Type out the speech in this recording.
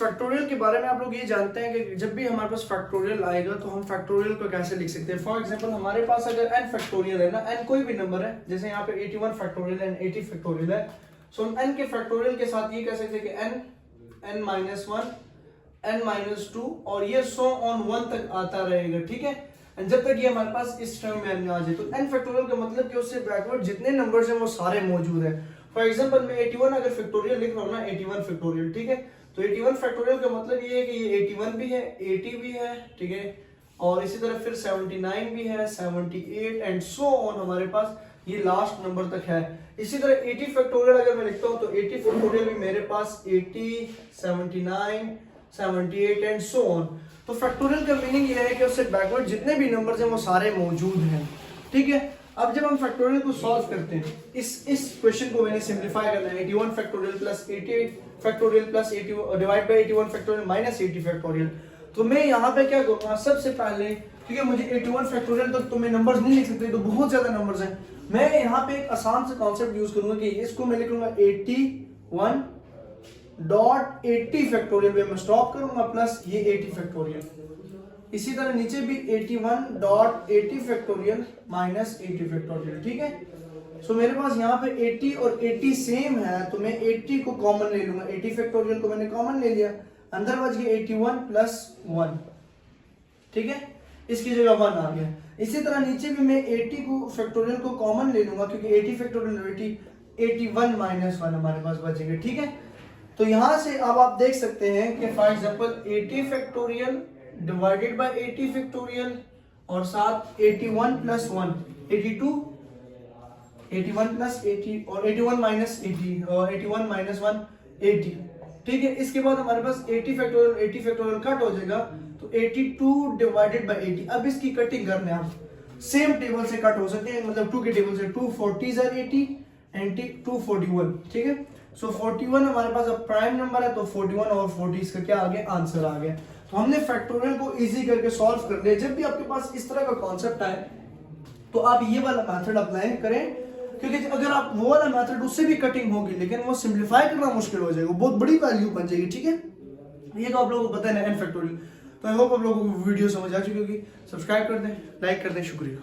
Factorial के बारे में आप लोग ये जानते हैं कि जब भी हमारे पास फैक्टोरियल आएगा तो हम फैक्टोरियल को कैसे लिख सकते हैं। फॉर एग्जांपल हमारे पास अगर n फैक्टोरियल है ना, n कोई भी नंबर है, जैसे यहाँ पे 81 फैक्टोरियल है, 80 फैक्टोरियल है, सो हम n के फैक्टोरियल के साथ ये कह सकते हैं कि n -1 n -2 और ये सो ऑन 1 तक आता रहेगा, ठीक है, जब तक ये हमारे पास इस टर्म में आ जाए। तो n फैक्टोरियल का मतलब कि उससे बैकवर्ड जितने नंबर्स हैं वो सारे मौजूद हैं। फॉर एग्जांपल मैं 81 अगर फैक्टोरियल लिख रहा हूँ ना, 81 फैक्टोरियल, ठीक है, तो 81 फैक्टोरियल का मतलब ये है कि ये 81 भी है, 80 भी है, ठीक है, और इसी तरह फिर 79 भी है, 78 एंड सो ऑन हमारे पास ये लास्ट नंबर तक है। इसी तरह 80 फैक्टोरियल अगर मैं लिखता हूँ तो 80 फैक्टोरियल भी मेरे पास 80, 79, 78 एंड सो ऑन। तो फैक्टोरियल का मीनिंग ये है कि उससे बैकवर्ड जितने भी नंबर्स हैं वो सारे मौजूद हैं, ठीक है। अब जब हम फैक्टोरियल को सॉल्व करते हैं, इस क्वेश्चन को मैंने सिंपलीफाई करना है, 81 factorial plus 80 factorial plus 80 divide by 81 factorial minus 80 factorial. तो मैं यहाँ पे क्या करूँगा, सबसे पहले, क्योंकि मुझे 81 फैक्टोरियल तक तो मैं नंबर्स नहीं लिख सकते, तो बहुत ज्यादा नंबर्स हैं, मैं यहाँ पे एक आसान सा कॉन्सेप्ट यूज करूंगा कि इसको मैं लिख लूंगा 81 डॉट 80 फैक्टोरियल पे मैं स्टॉप करूंगा प्लस ये 80 फैक्टोरियल। इसी तरह नीचे भी 81 डॉट 80 फैक्टोरियल माइनस 80 फैक्टोरियल, ठीक है। सो मेरे पास यहाँ पे 80 और 80 सेम है, तो मैं 80 को कॉमन ले लूंगा, 80 फैक्टोरियल को मैंने कॉमन ले लिया, अंदर बच गया 81 प्लस 1, ठीक है, इसकी जगह 1 आ गया। इसी तरह नीचे भी मैं 80 को फैक्टोरियल को कॉमन ले लूंगा, क्योंकि 80 फैक्टोरियल 81 माइनस 1 हमारे पास बचेंगे, ठीक है। तो यहां से अब आप देख सकते हैं कि for example 80 factorial divided by 80 factorial और साथ 81 प्लस 1 82, 81 प्लस 80 और 81 माइनस 80 और 81 माइनस 1 80, ठीक है। इसके बाद हमारे पास 80 फैक्टोरियल कट हो जाएगा, तो 82 डिवाइडेड बाय 80। अब इसकी कटिंग करने आप सेम टेबल से कट हो सकते हैं, मतलब 2 के टेबल से, 2 40 आर 80 एंड 241, ठीक है। सो 41 हमारे पास अब प्राइम नंबर है, तो 41 और 40 इसका क्या आ गया, आंसर आ गया। तो हमने फैक्टोरियल को इजी करके सॉल्व कर लिया। जब भी आपके पास इस तरह का कॉन्सेप्ट आए तो आप ये वाला मेथड अप्लाई करें, क्योंकि अगर आप वो वाला मेथड, उससे भी कटिंग होगी लेकिन वो सिंप्लीफाई करना मुश्किल हो जाएगा, बहुत बड़ी वैल्यू बन जाएगी, ठीक है। ये तो आप लोगों को पता है ना n फैक्टोरियल। तो आई होप आप लोगों को वीडियो समझ आ चुकी होगी। सब्सक्राइब कर दें, लाइक कर दें, शुक्रिया।